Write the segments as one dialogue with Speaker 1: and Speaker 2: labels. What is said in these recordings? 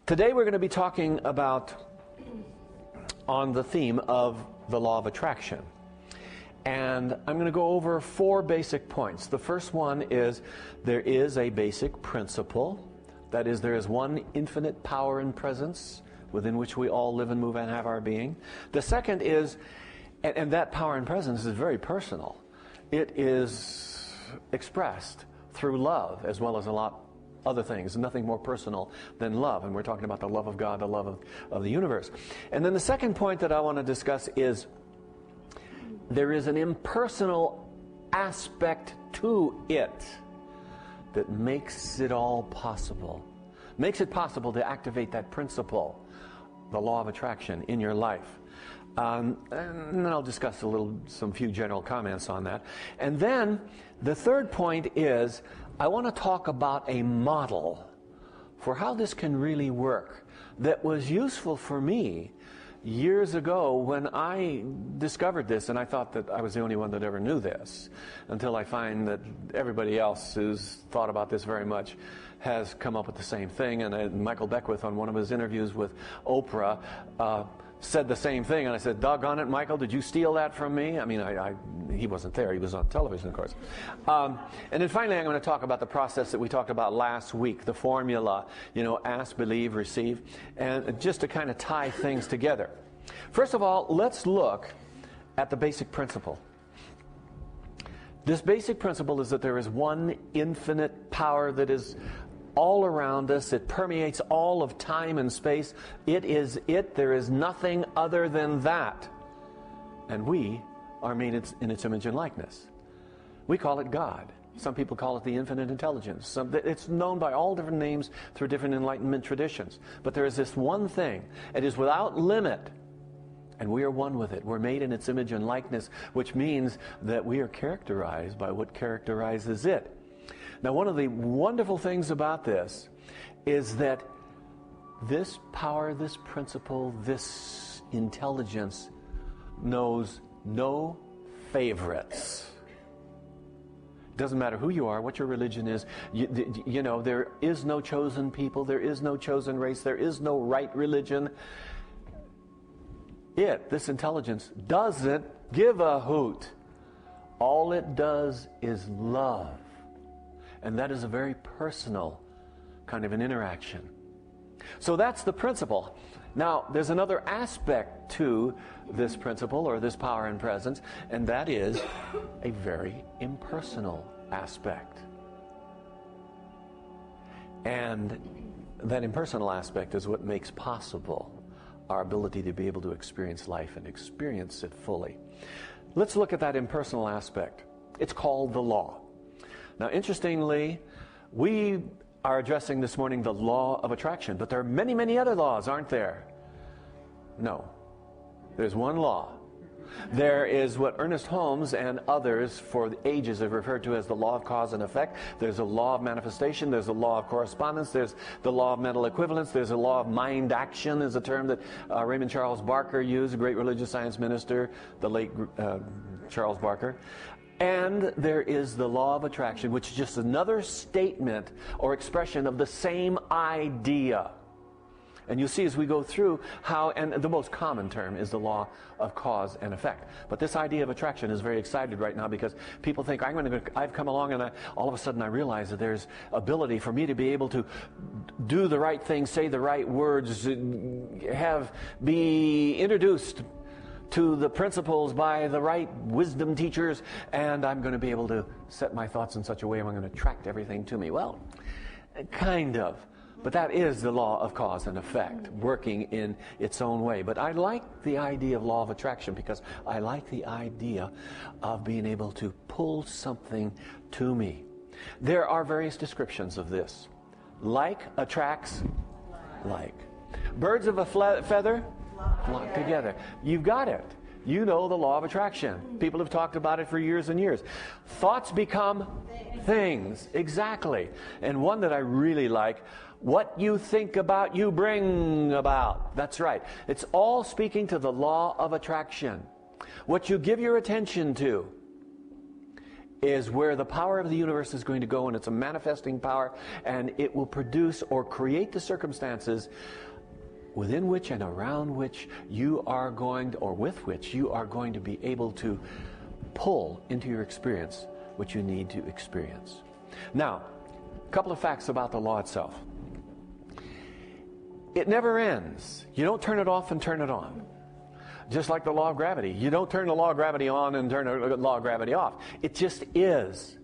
Speaker 1: Today we're going to be talking about on the theme of the law of attraction. And I'm going to go over 4 basic points. The first one is there is a basic principle. That is, there is one infinite power and presence within which we all live and move and have our being. The second is, and that power and presence is very personal. It is expressed through love as well as a lot other things. Nothing more personal than love. And we're talking about the love of God, the love of the universe. And then the second point that I want to discuss is there is an impersonal aspect to it that makes it all possible. Makes it possible to activate that principle, the law of attraction, in your life. And then I'll discuss some few general comments on that. And then the third point is I want to talk about a model for how this can really work that was useful for me years ago when I discovered this, and I thought that I was the only one that ever knew this, until I find that everybody else who's thought about this very much has come up with the same thing. And Michael Beckwith, on one of his interviews with Oprah, said the same thing, and I said, doggone it, Michael, did you steal that from me? I mean, he wasn't there. He was on television, of course. And then finally, I'm going to talk about the process that we talked about last week, the formula, ask, believe, receive, and just to kind of tie things together. First of all, let's look at the basic principle. This basic principle is that there is one infinite power that is all around us. It permeates all of time and space. It is it. There is nothing other than that. And we are made in its image and likeness. We call it God. Some people call it the infinite intelligence. It's known by all different names through different Enlightenment traditions. But there is this one thing. It is without limit. And we are one with it. We're made in its image and likeness, which means that we are characterized by what characterizes it. Now, one of the wonderful things about this is that this power, this principle, this intelligence knows no favorites. It doesn't matter who you are, what your religion is. There is no chosen people. There is no chosen race. There is no right religion. This intelligence, doesn't give a hoot. All it does is love. And that is a very personal kind of an interaction. So that's the principle. Now, there's another aspect to this principle or this power and presence, and that is a very impersonal aspect. And that impersonal aspect is what makes possible our ability to be able to experience life and experience it fully. Let's look at that impersonal aspect. It's called the law. Now, interestingly, we are addressing this morning the law of attraction, but there are many, many other laws, aren't there? No. There's one law. There is what Ernest Holmes and others for the ages have referred to as the law of cause and effect. There's a law of manifestation. There's a law of correspondence. There's the law of mental equivalence. There's a law of mind action, is a term that Raymond Charles Barker used, a great religious science minister, the late Charles Barker. And there is the law of attraction, which is just another statement or expression of the same idea. And you'll see as we go through how, and the most common term is the law of cause and effect. But this idea of attraction is very excited right now because people think, I've come along and all of a sudden I realize that there's ability for me to be able to do the right thing, say the right words, be introduced to the principles by the right wisdom teachers, and I'm going to be able to set my thoughts in such a way I'm going to attract everything to me. Well, kind of. But that is the law of cause and effect, working in its own way. But I like the idea of law of attraction because I like the idea of being able to pull something to me. There are various descriptions of this. Like attracts like. Birds of a feather flock together. You've got it. You know the law of attraction. People have talked about it for years and years. Thoughts become things. Exactly. And one that I really like, what you think about, you bring about. That's right. It's all speaking to the law of attraction. What you give your attention to is where the power of the universe is going to go, and it's a manifesting power, and it will produce or create the circumstances within which and around which you are going to, or with which you are going to be able to pull into your experience what you need to experience. Now, a couple of facts about the law itself. It never ends. You don't turn it off and turn it on. Just like the law of gravity. You don't turn the law of gravity on and turn the law of gravity off. It just is.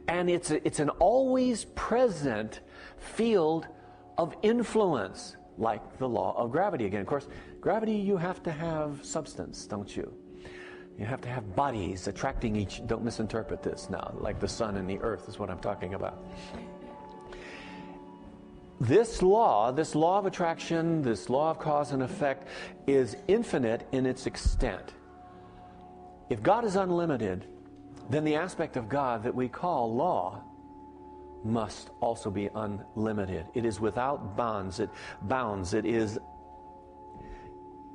Speaker 1: And it's an always present field of influence, like the law of gravity again. Of course, gravity, you have to have substance, don't you? You have to have bodies attracting each. Don't misinterpret this now, like the sun and the earth is what I'm talking about. This law of attraction, this law of cause and effect is infinite in its extent. If God is unlimited, then the aspect of God that we call law must also be unlimited. It is without bounds. It is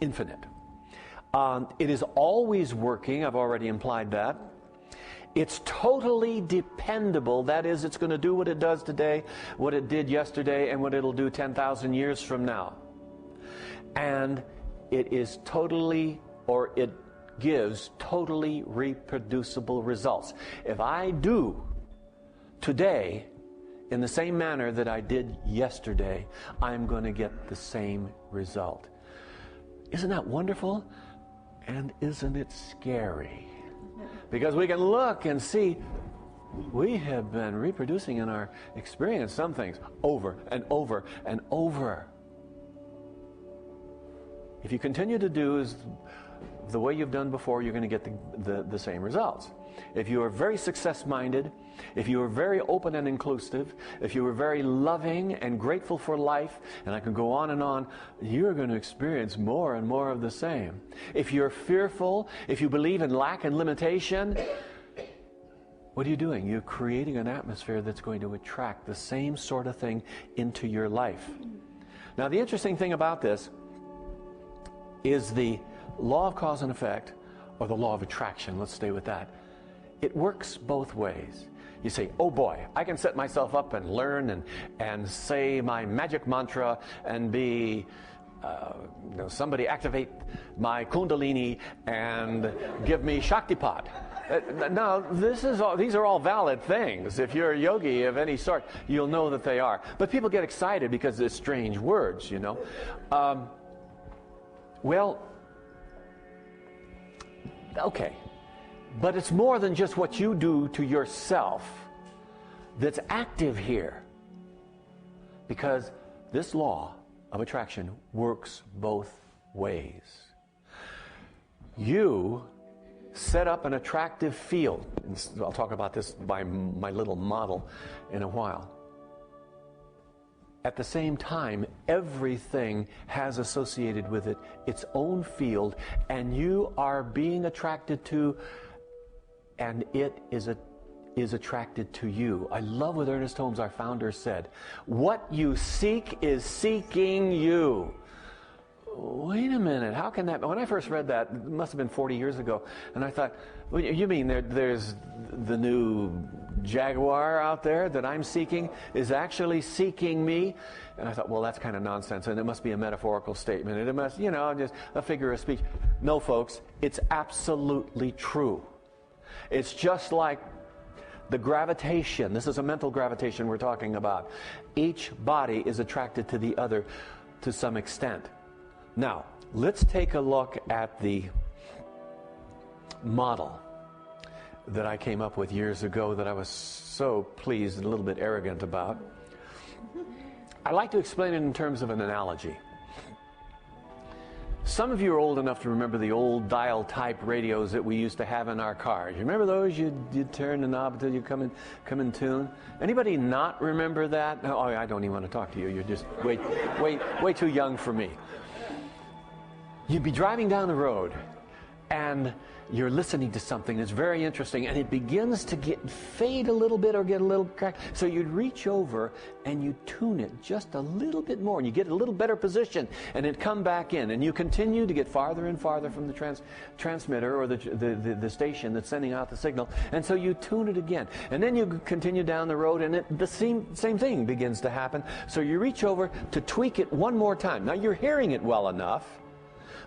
Speaker 1: infinite. It is always working. I've already implied that. It's totally dependable. That is, it's going to do what it does today, what it did yesterday, and what it'll do 10,000 years from now. And it is totally, or it gives totally reproducible results. If I do today in the same manner that I did yesterday, I'm going to get the same result. Isn't that wonderful? And isn't it scary? Because we can look and see we have been reproducing in our experience some things over and over and over. If you continue to do the way you've done before, you're going to get the same results. If you are very success-minded, if you are very open and inclusive, if you are very loving and grateful for life, and I can go on, you're going to experience more and more of the same. If you're fearful, if you believe in lack and limitation, what are you doing? You're creating an atmosphere that's going to attract the same sort of thing into your life. Now, the interesting thing about this is the law of cause and effect, or the law of attraction. Let's stay with that. It works both ways. You say, oh boy, I can set myself up and learn and say my magic mantra and be, somebody activate my kundalini and give me Shaktipat. No, these are all valid things. If you're a yogi of any sort, you'll know that they are. But people get excited because it's strange words, you know. Okay. But it's more than just what you do to yourself that's active here. Because this law of attraction works both ways. You set up an attractive field. I'll talk about this by my little model in a while. At the same time, everything has associated with it its own field, and you are being attracted to, and it is attracted to you. I love what Ernest Holmes, our founder, said. What you seek is seeking you. Wait a minute, how can that? When I first read that, it must have been 40 years ago, and I thought, well, you mean there's the new Jaguar out there that I'm seeking is actually seeking me? And I thought, well, that's kind of nonsense, and it must be a metaphorical statement, and it must, just a figure of speech. No, folks, it's absolutely true. It's just like the gravitation. This is a mental gravitation we're talking about. Each body is attracted to the other to some extent. Now, let's take a look at the model that I came up with years ago that I was so pleased and a little bit arrogant about. I like to explain it in terms of an analogy. Some of you are old enough to remember the old dial-type radios that we used to have in our cars. You remember those? You'd turn the knob until you come in tune. Anybody not remember that? Oh, I don't even want to talk to you. You're just way too young for me. You'd be driving down the road, and you're listening to something that's very interesting, and it begins to fade a little bit or get a little cracked. So you'd reach over and you tune it just a little bit more, and you get a little better position, and it come back in, and you continue to get farther and farther from the transmitter or the station that's sending out the signal, and so you tune it again, and then you continue down the road, and the same thing begins to happen. So you reach over to tweak it one more time. Now you're hearing it well enough,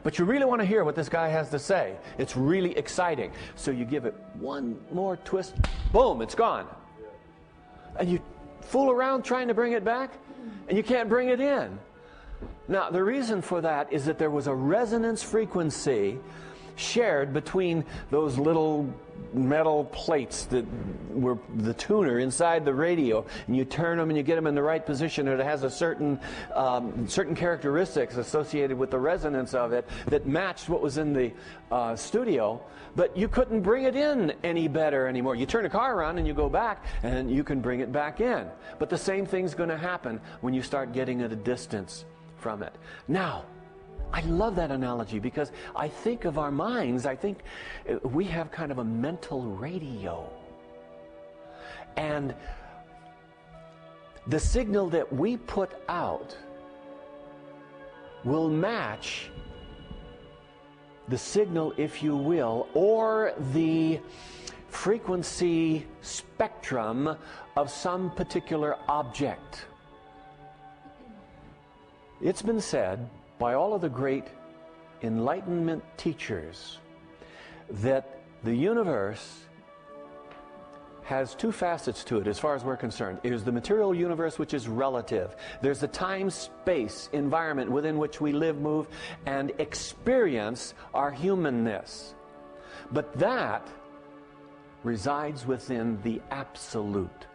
Speaker 1: but you really want to hear what this guy has to say. It's really exciting. So you give it one more twist, boom, it's gone. And you fool around trying to bring it back, and you can't bring it in. Now, the reason for that is that there was a resonance frequency shared between those little metal plates that were the tuner inside the radio, and you turn them and you get them in the right position, and it has a certain characteristics associated with the resonance of it that matched what was in the studio, but you couldn't bring it in any better anymore. You turn the car around and you go back, and you can bring it back in. But the same thing's going to happen when you start getting at a distance from it. Now, I love that analogy because I think of our minds, I think we have kind of a mental radio. And the signal that we put out will match the signal, if you will, or the frequency spectrum of some particular object. It's been said by all of the great Enlightenment teachers that the universe has two facets to it as far as we're concerned. There's the material universe, which is relative. There's the time-space environment within which we live, move, and experience our humanness. But that resides within the absolute,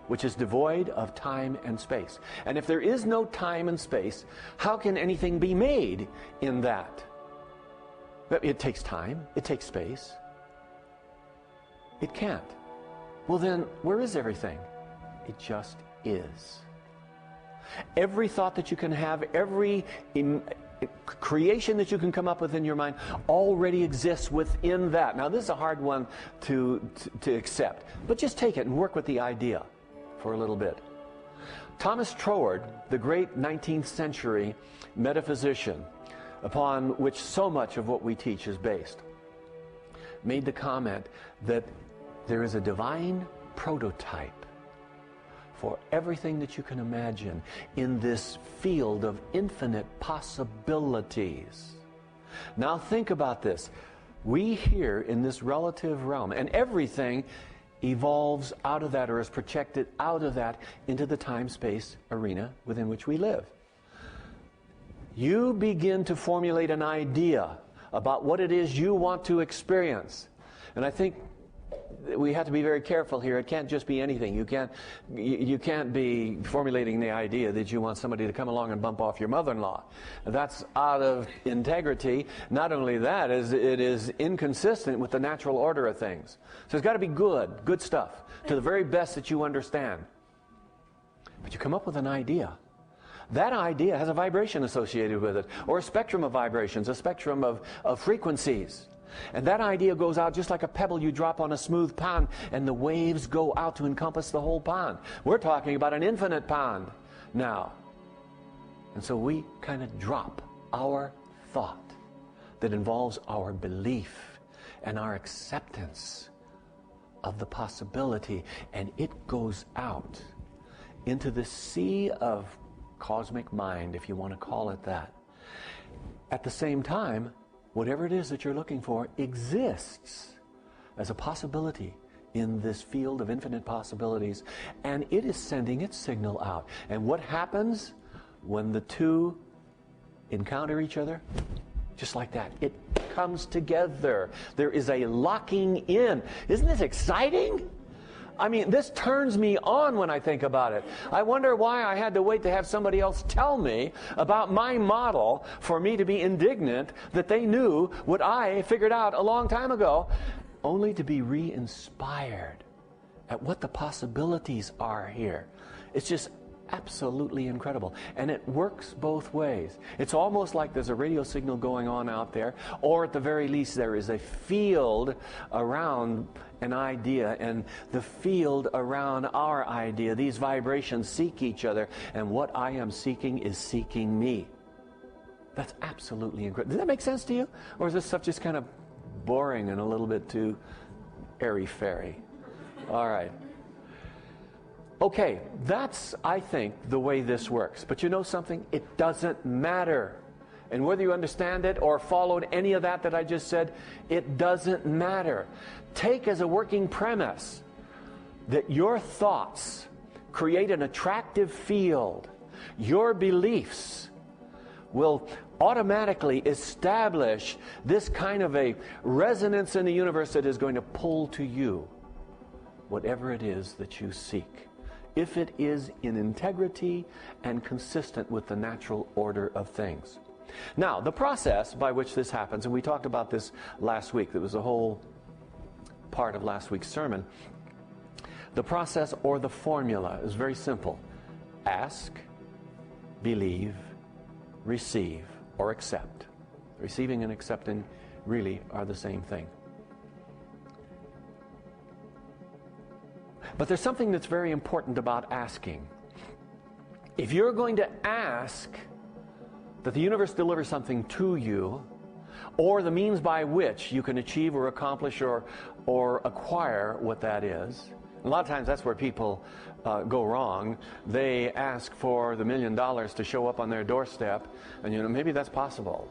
Speaker 1: which is devoid of time and space. And if there is no time and space, how can anything be made in that? It takes time, it takes space. It can't. Well then, where is everything? It just is. Every thought that you can have, every creation that you can come up with in your mind already exists within that. Now this is a hard one to accept, but just take it and work with the idea for a little bit. Thomas Troward, the great 19th century metaphysician upon which so much of what we teach is based, made the comment that there is a divine prototype for everything that you can imagine in this field of infinite possibilities. Now think about this. We here in this relative realm, and everything evolves out of that or is projected out of that into the time-space arena within which we live. You begin to formulate an idea about what it is you want to experience. And I think we have to be very careful here. It can't just be anything. You can't be formulating the idea that you want somebody to come along and bump off your mother-in-law. That's out of integrity. Not only that, it is inconsistent with the natural order of things. So it's got to be good stuff, to the very best that you understand. But you come up with an idea. That idea has a vibration associated with it, or a spectrum of vibrations, a spectrum of frequencies. And that idea goes out just like a pebble you drop on a smooth pond, and the waves go out to encompass the whole pond. We're talking about an infinite pond now. And so we kind of drop our thought that involves our belief and our acceptance of the possibility, and it goes out into the sea of cosmic mind, if you want to call it that. At the same time, whatever it is that you're looking for exists as a possibility in this field of infinite possibilities, and it is sending its signal out. And what happens when the two encounter each other? Just like that, it comes together. There is a locking in. Isn't this exciting? I mean, this turns me on when I think about it. I wonder why I had to wait to have somebody else tell me about my model for me to be indignant that they knew what I figured out a long time ago, only to be re-inspired at what the possibilities are here. It's just absolutely incredible. And it works both ways. It's almost like there's a radio signal going on out there, or at the very least there is a field around an idea, and the field around our idea, these vibrations seek each other, and what I am seeking is seeking me. That's absolutely incredible. Does that make sense to you? Or is this stuff just kind of boring and a little bit too airy-fairy? All right. Okay, that's, I think, the way this works. But you know something? It doesn't matter. And whether you understand it or followed any of that I just said, it doesn't matter. Take as a working premise that your thoughts create an attractive field. Your beliefs will automatically establish this kind of a resonance in the universe that is going to pull to you whatever it is that you seek, if it is in integrity and consistent with the natural order of things. Now, the process by which this happens, and we talked about this last week, that was a whole part of last week's sermon. The process or the formula is very simple. Ask, believe, receive, or accept. Receiving and accepting really are the same thing. But there's something that's very important about asking. If you're going to ask that the universe delivers something to you, or the means by which you can achieve or accomplish or acquire what that is, a lot of times that's where people go wrong. They ask for the $1 million to show up on their doorstep, and maybe that's possible.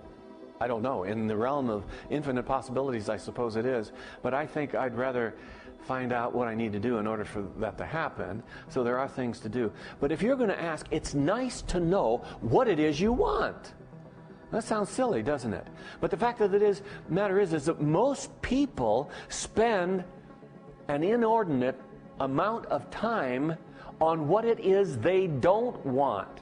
Speaker 1: I don't know. In the realm of infinite possibilities, I suppose it is. But I think I'd rather find out what I need to do in order for that to happen. So there are things to do. But if you're going to ask, it's nice to know what it is you want. That sounds silly, doesn't it? But the fact of the matter is that most people spend an inordinate amount of time on what it is they don't want.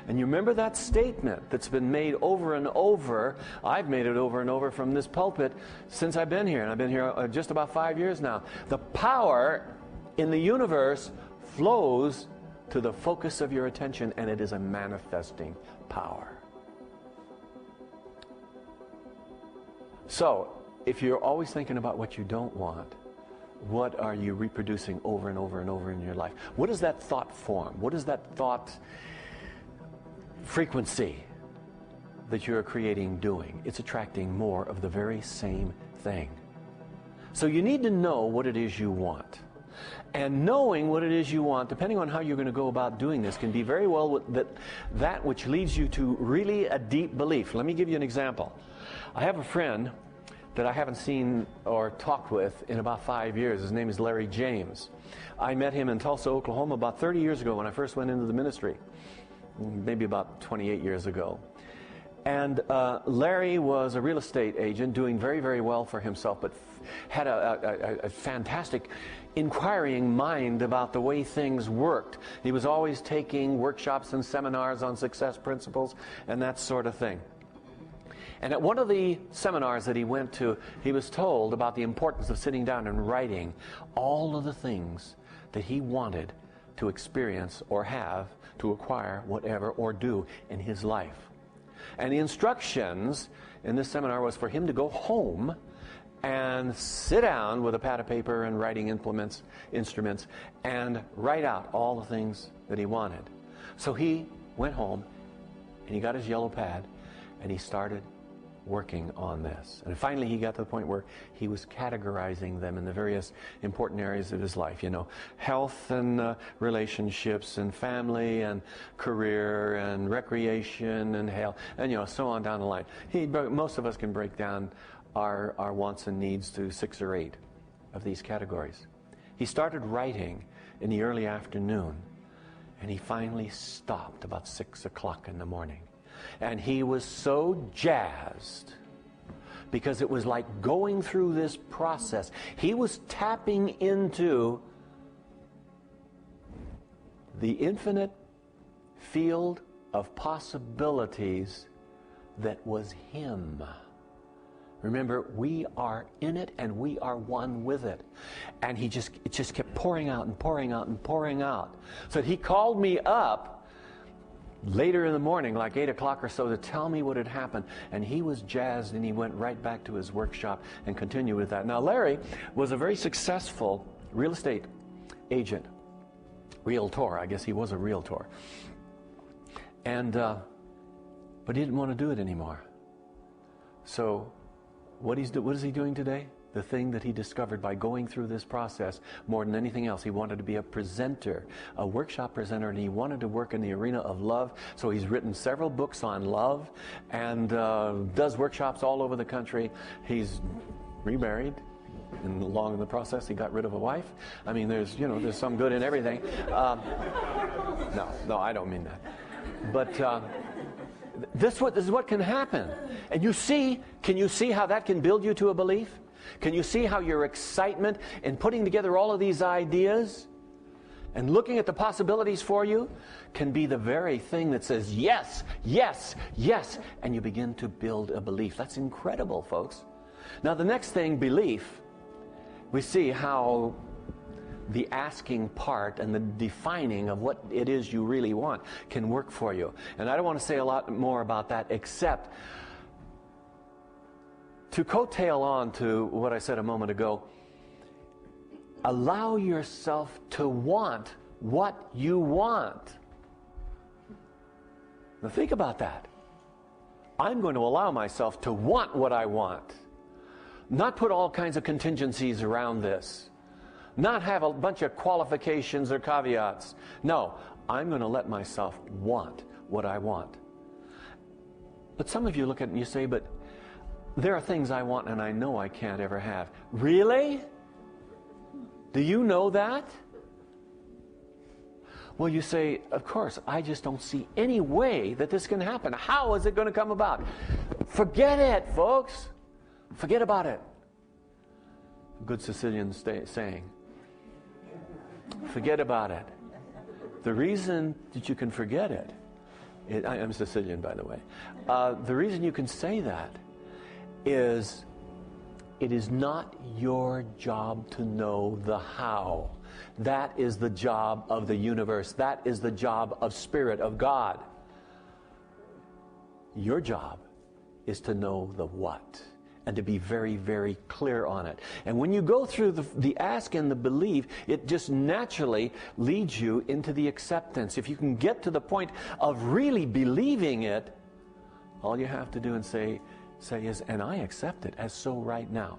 Speaker 1: And you remember that statement that's been made over and over. I've made it over and over from this pulpit since I've been here. And I've been here just about 5 years now. The power in the universe flows to the focus of your attention, and it is a manifesting power. So, if you're always thinking about what you don't want, what are you reproducing over and over and over in your life? What is that thought form? What is that thought frequency that you're creating doing? It's attracting more of the very same thing. So you need to know what it is you want. And knowing what it is you want, depending on how you're going to go about doing this, can be very well that which leads you to really a deep belief. Let me give you an example. I have a friend that I haven't seen or talked with in about 5 years. His name is Larry James. I met him in Tulsa, Oklahoma about 30 years ago when I first went into the ministry, maybe about 28 years ago. And Larry was a real estate agent doing very, very well for himself, but had a fantastic inquiring mind about the way things worked. He was always taking workshops and seminars on success principles and that sort of thing. And at one of the seminars that he went to, he was told about the importance of sitting down and writing all of the things that he wanted to experience or have, to acquire, whatever, or do in his life. And the instructions in this seminar was for him to go home and sit down with a pad of paper and writing instruments and write out all the things that he wanted. So he went home and he got his yellow pad and he started working on this. And finally he got to the point where he was categorizing them in the various important areas of his life, health and relationships and family and career and recreation and health and so on down the line. Most of us can break down our wants and needs to 6 or 8 of these categories. He started writing in the early afternoon, and he finally stopped about 6 o'clock in the morning. And he was so jazzed because it was like going through this process. He was tapping into the infinite field of possibilities that was him. Remember, we are in it and we are one with it. And it just kept pouring out and pouring out and pouring out. So he called me up later in the morning, like 8 o'clock or so, to tell me what had happened. And he was jazzed, and he went right back to his workshop and continued with that. Now, Larry was a very successful real estate agent. Realtor, I guess he was a realtor. And, but he didn't want to do it anymore. So what is he doing today? The thing that he discovered by going through this process more than anything else, he wanted to be a presenter, a workshop presenter, and he wanted to work in the arena of love. So he's written several books on love and does workshops all over the country. He's remarried. And along in the process, he got rid of a wife. I mean, there's some good in everything. No, I don't mean that. But this is what can happen. And can you see how that can build you to a belief? Can you see how your excitement in putting together all of these ideas and looking at the possibilities for you can be the very thing that says, yes, yes, yes, and you begin to build a belief. That's incredible, folks. Now, the next thing, belief, we see how the asking part and the defining of what it is you really want can work for you. And I don't want to say a lot more about that, except to coattail on to what I said a moment ago. Allow yourself to want what you want. Now think about that. I'm going to allow myself to want what I want. Not put all kinds of contingencies around this. Not have a bunch of qualifications or caveats. No, I'm going to let myself want what I want. But some of you look at it and you say, but there are things I want and I know I can't ever have. Really? Do you know that? Well, you say, of course, I just don't see any way that this can happen. How is it going to come about? Forget it, folks. Forget about it. Good Sicilian saying. Forget about it. The reason that you can forget it, I'm Sicilian, by the way. The reason you can say that is it is not your job to know the how. That is the job of the universe. That is the job of Spirit, of God. Your job is to know the what and to be very, very clear on it. And when you go through the ask and the believe, it just naturally leads you into the acceptance. If you can get to the point of really believing it, all you have to do and say is, and I accept it as so right now.